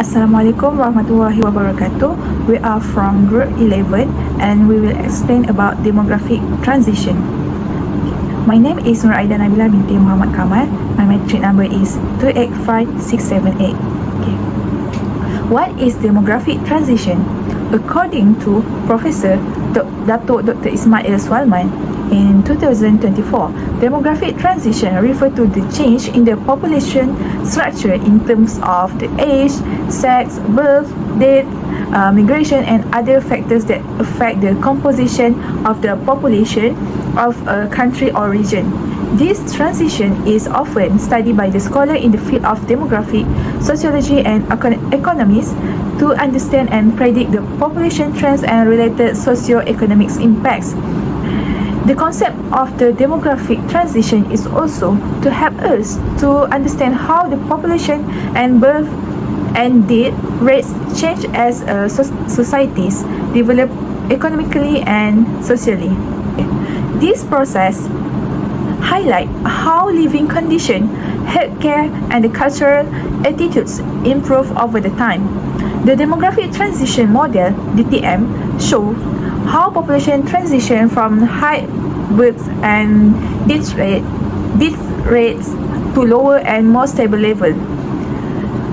Assalamualaikum warahmatullahi wabarakatuh. We are from Group 11 and we will explain about demographic transition. My name is Nur Aida Nabila binti Muhammad Kamal. My matric number is 285678. Okay. What is demographic transition? According to Professor Datuk Dr. Ismail Swalman, in 2024, demographic transition refers to the change in the population structure in terms of the age, sex, birth, death, migration, and other factors that affect the composition of the population of a country or region. This transition is often studied by the scholar in the field of demography, sociology, and economics to understand and predict the population trends and related socio-economic impacts. The concept of the demographic transition is also to help us to understand how the population and birth and death rates change as societies develop economically and socially. This process highlight how living conditions, healthcare, and the cultural attitudes improve over the time. The demographic transition model (DTM) shows how population transition from high birth and death rates to lower and more stable level.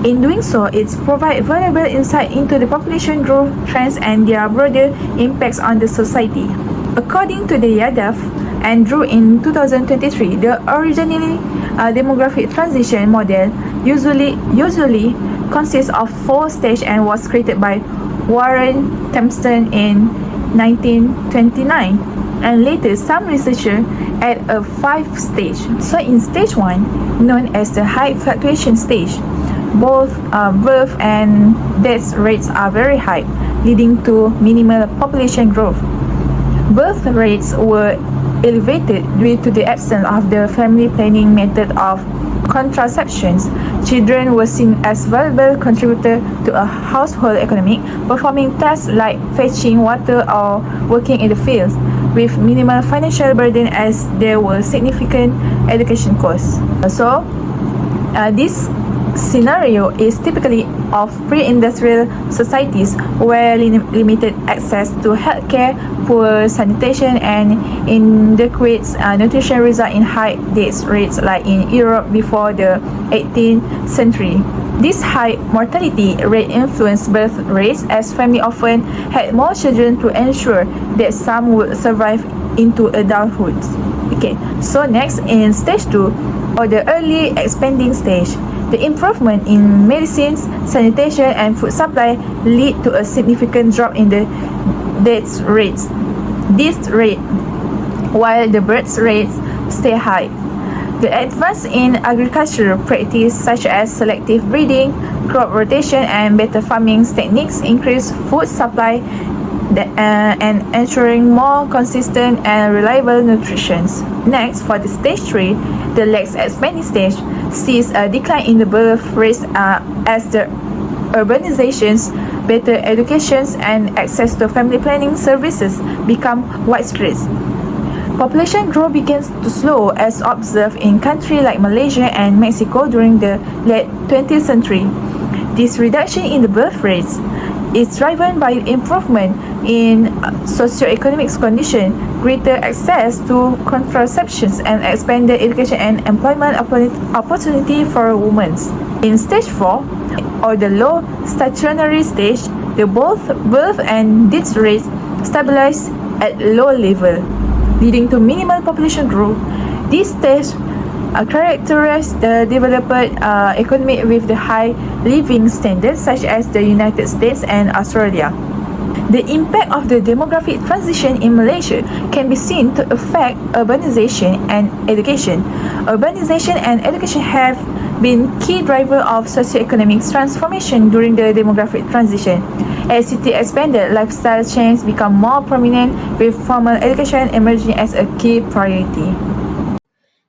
In doing so, it provides valuable insight into the population growth trends and their broader impacts on the society. According to the Yadav and Drew in 2023, the originally demographic transition model usually consists of 4 stages and was created by Warren Thompson in 1929, and later some researchers add a 5 stage. So in stage 1, known as the high fluctuation stage, both birth and death rates are very high, leading to minimal population growth. Birth rates were elevated due to the absence of the family planning method of contraceptions. Children were seen as valuable contributor to a household economy, performing tasks like fetching water or working in the fields, with minimal financial burden as there were significant education costs. So, this scenario is typically of pre-industrial societies where limited access to healthcare, poor sanitation, and inadequate nutrition result in high death rates like in Europe before the 18th century. This high mortality rate influenced birth rates as families often had more children to ensure that some would survive into adulthood. Okay, so next in stage 2 or the early expanding stage, the improvement in medicines, sanitation, and food supply lead to a significant drop in the death rates. While the birth rates stay high. The advance in agricultural practice such as selective breeding, crop rotation, and better farming techniques increase food supply and ensuring more consistent and reliable nutrition. Next, for the stage 3, the less expanding stage sees a decline in the birth rates as the urbanizations, better educations, and access to family planning services become widespread. Population growth begins to slow as observed in countries like Malaysia and Mexico during the late 20th century. This reduction in the birth rates is driven by improvement in socio-economic conditions, greater access to contraceptions, and expanded education and employment opportunity for women. In stage 4, or the low stationary stage, the both birth and death rates stabilize at low level, leading to minimal population growth. This stage characterize the developed economy with the high living standards such as the United States and Australia. The impact of the demographic transition in Malaysia can be seen to affect urbanization and education. Urbanization and education have been key driver of socio-economic transformation during the demographic transition. As city expanded, lifestyle change become more prominent, with formal education emerging as a key priority.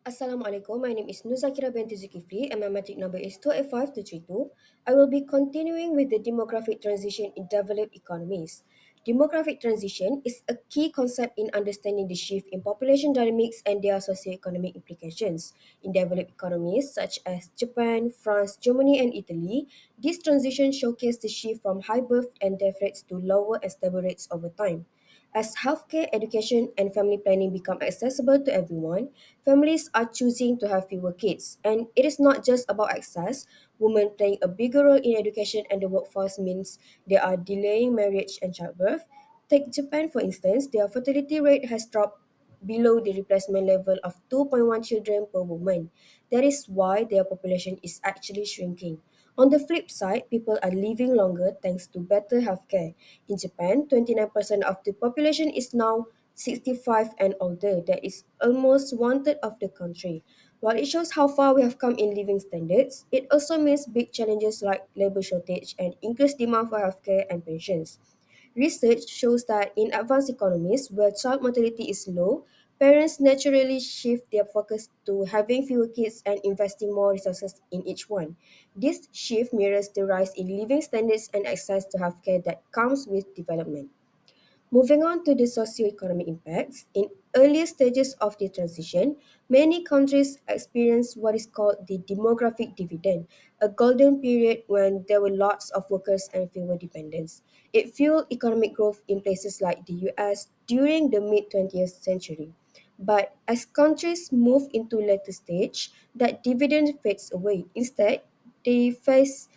Assalamualaikum, my name is Nuzakira binti Zulkifli and my matric number is 285232. I will be continuing with the demographic transition in developed economies. Demographic transition is a key concept in understanding the shift in population dynamics and their socioeconomic implications. In developed economies such as Japan, France, Germany, and Italy, this transition showcased the shift from high birth and death rates to lower and stable rates over time. As healthcare, education, and family planning become accessible to everyone, families are choosing to have fewer kids. And it is not just about access. Women playing a bigger role in education and the workforce means they are delaying marriage and childbirth. Take Japan, for instance, their fertility rate has dropped below the replacement level of 2.1 children per woman. That is why their population is actually shrinking. On the flip side, people are living longer thanks to better healthcare. In Japan, 29% of the population is now 65 and older. That is almost one third of the country. While it shows how far we have come in living standards, it also means big challenges like labor shortage and increased demand for healthcare and pensions. Research shows that in advanced economies where child mortality is low, parents naturally shift their focus to having fewer kids and investing more resources in each one. This shift mirrors the rise in living standards and access to healthcare that comes with development. Moving on to the socio-economic impacts, in earlier stages of the transition, many countries experienced what is called the demographic dividend, a golden period when there were lots of workers and fewer dependents. It fueled economic growth in places like the US during the mid 20th century. But as countries move into later stage, that dividend fades away. Instead, they face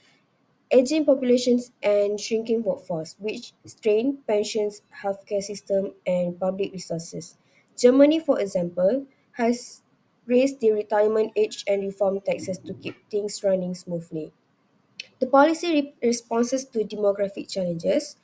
aging populations and shrinking workforce, which strain pensions, healthcare system, and public resources. Germany, for example, has raised the retirement age and reformed taxes to keep things running smoothly. The policy responses to demographic challenges,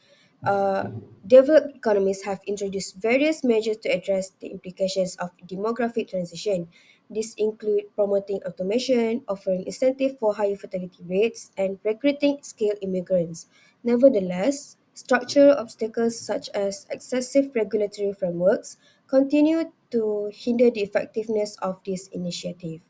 uh, developed economies have introduced various measures to address the implications of demographic transition. These include promoting automation, offering incentive for higher fertility rates, and recruiting skilled immigrants. Nevertheless, structural obstacles such as excessive regulatory frameworks continue to hinder the effectiveness of this initiative.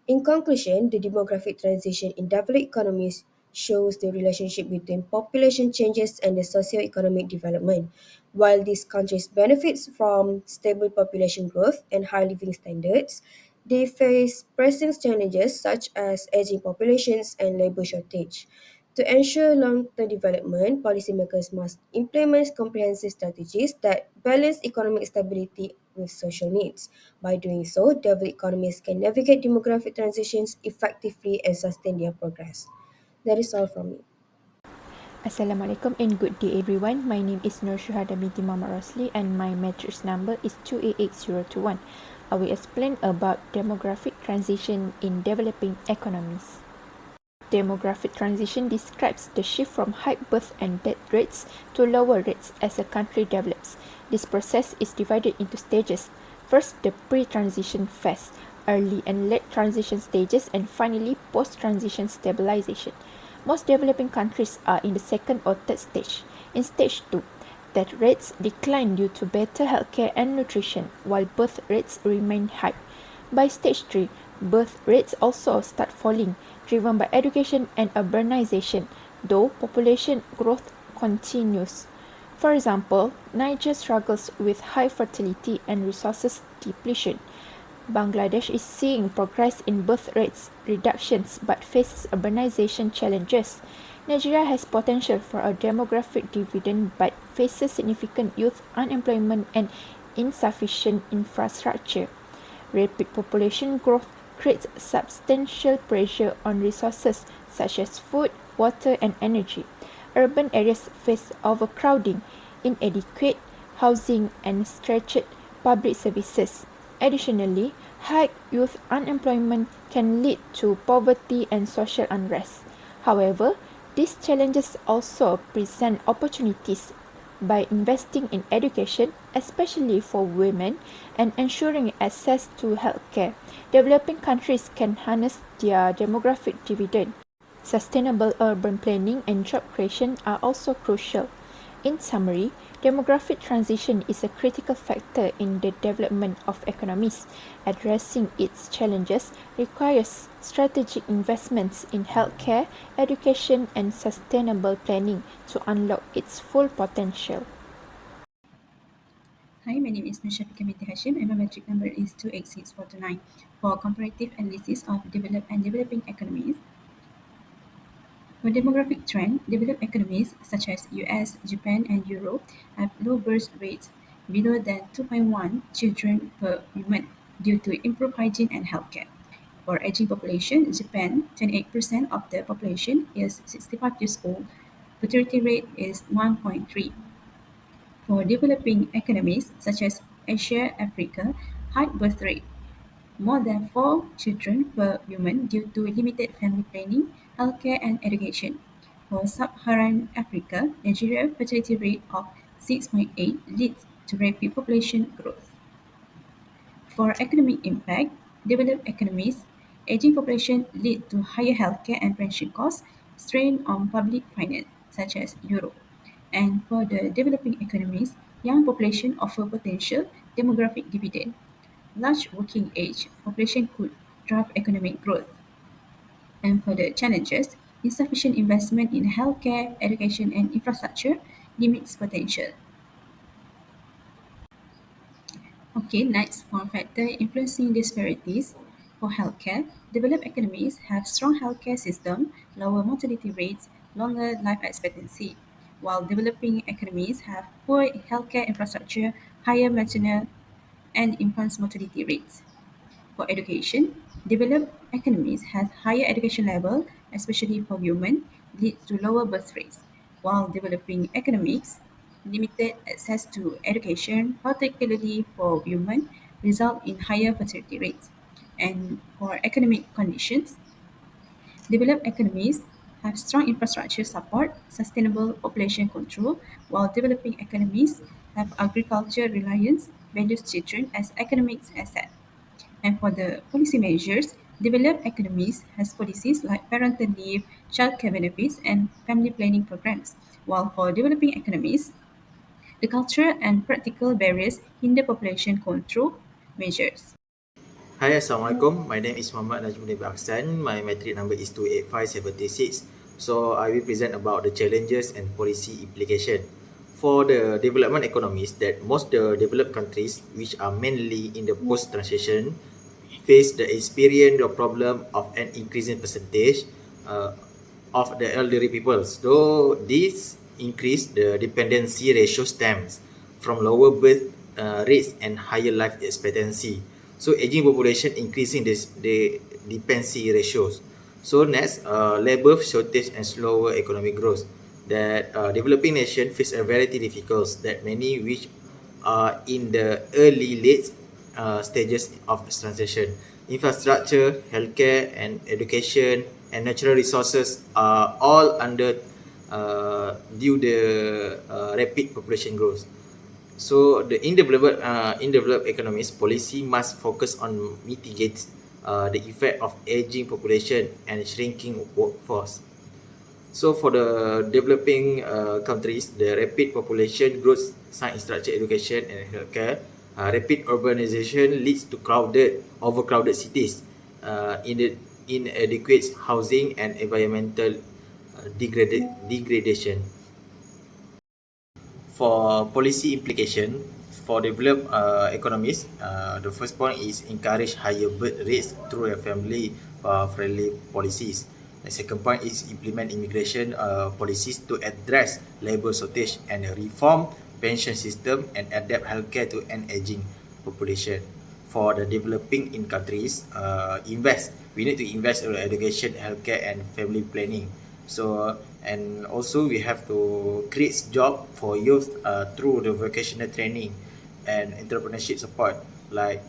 In conclusion, the demographic transition in developed economies shows the relationship between population changes and the socio-economic development. While these countries benefit from stable population growth and high living standards, they face pressing challenges such as aging populations and labor shortage. To ensure long-term development, policymakers must implement comprehensive strategies that balance economic stability with social needs. By doing so, developed economies can navigate demographic transitions effectively and sustain their progress. That is all from me. Assalamualaikum and good day everyone. My name is Nur Syuhada binti Muhammad Rosli and my matrix number is 288021. I will explain about demographic transition in developing economies. Demographic transition describes the shift from high birth and death rates to lower rates as a country develops. This process is divided into stages. First, the pre-transition phase, early and late transition stages, and finally post-transition stabilization. Most developing countries are in the second or third stage. In stage 2, death rates decline due to better healthcare and nutrition, while birth rates remain high. By stage 3, birth rates also start falling, driven by education and urbanization, though population growth continues. For example, Niger struggles with high fertility and resources depletion. Bangladesh is seeing progress in birth rates reductions but faces urbanization challenges. Nigeria has potential for a demographic dividend but faces significant youth unemployment and insufficient infrastructure. Rapid population growth creates substantial pressure on resources such as food, water, and energy. Urban areas face overcrowding, inadequate housing, and stretched public services. Additionally, high youth unemployment can lead to poverty and social unrest. However, these challenges also present opportunities. By investing in education, especially for women, and ensuring access to healthcare, developing countries can harness their demographic dividend. Sustainable urban planning and job creation are also crucial. In summary, demographic transition is a critical factor in the development of economies. Addressing its challenges requires strategic investments in healthcare, education, and sustainable planning to unlock its full potential. Hi, my name is Nushafiqah Binti Hashim and my metric number is 286429. For comparative analysis of developed and developing economies, for demographic trend, developed economies such as US, Japan, and Europe have low birth rates, below than 2.1 children per woman, due to improved hygiene and healthcare. For aging population, Japan, 28% of the population is 65 years old. Fertility rate is 1.3. For developing economies such as Asia, Africa, high birth rate, more than 4 children per woman due to limited family planning, healthcare and education. For Sub-Saharan Africa, Nigeria fertility rate of 6.8 leads to rapid population growth. For economic impact, developed economies, aging population lead to higher healthcare and pension costs, strain on public finance, such as Europe. And for the developing economies, young population offer potential demographic dividend. Large working age population could drive economic growth. And for the challenges, insufficient investment in healthcare, education, and infrastructure limits potential. Okay, next, one factor influencing disparities. For healthcare, developed economies have strong healthcare system, lower mortality rates, longer life expectancy, while developing economies have poor healthcare infrastructure, higher maternal and infant mortality rates. For education, developed economies have higher education level, especially for women, leads to lower birth rates, while developing economies, limited access to education, particularly for women, result in higher fertility rates. And for economic conditions, developed economies have strong infrastructure support, sustainable population control, while developing economies have agriculture reliance, values children as economic asset. And for the policy measures, developed economies has policies like parental leave, childcare benefits, and family planning programs. While for developing economies, the cultural and practical barriers hinder population control measures. Hi, Assalamualaikum. My name is Muhammad Najmuddin Aksan. My metric number is 28576. So, I will present about the challenges and policy implication. For the development economies that most the developed countries, which are mainly in the post-transition, face the experience the problem of an increasing percentage of the elderly people. So, this increase the dependency ratio stems from lower birth rates and higher life expectancy. So aging population increasing the dependency ratios. So next, labor shortage and slower economic growth. That developing nation face a variety difficulties that many which are in the early late stages of this transition. Infrastructure, healthcare, and education and natural resources are all under due the rapid population growth. So the in developed economies policy must focus on mitigate the effect of aging population and shrinking workforce. So for the developing countries, the rapid population growth, science, structure, education, and healthcare, rapid urbanization leads to overcrowded cities, inadequate housing, and environmental degradation. For policy implication for developed economies, the first point is encourage higher birth rates through a family friendly policies. The second point is implement immigration policies to address labor shortage and reform pension system and adapt healthcare to an aging population. For the developing in countries, we need to invest in education, healthcare, and family planning. So and also we have to create job for youth through the vocational training and entrepreneurship support like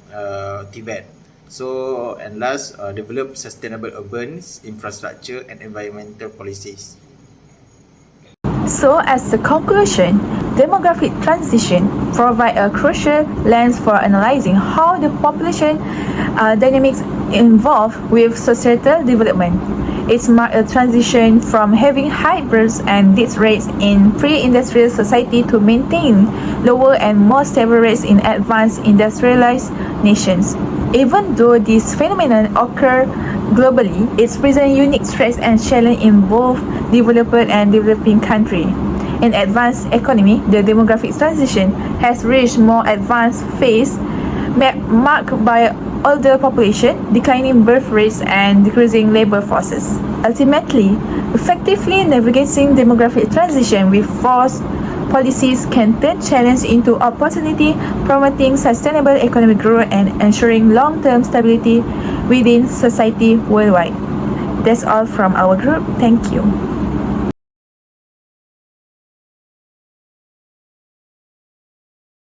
Tibet. So and last, develop sustainable urban infrastructure and environmental policies. So, as a conclusion, demographic transition provide a crucial lens for analyzing how the population dynamics involve with societal development. It's marked a transition from having high birth and death rates in pre-industrial society to maintain lower and more stable rates in advanced industrialized nations. Even though this phenomenon occur globally, it presents unique threats and challenges in both developed and developing countries. In advanced economy, the demographic transition has reached more advanced phase marked by older population, declining birth rates, and decreasing labor forces. Ultimately, effectively navigating demographic transition with force policies can turn challenge into opportunity, promoting sustainable economic growth and ensuring long-term stability within society worldwide. That's all from our group. Thank you.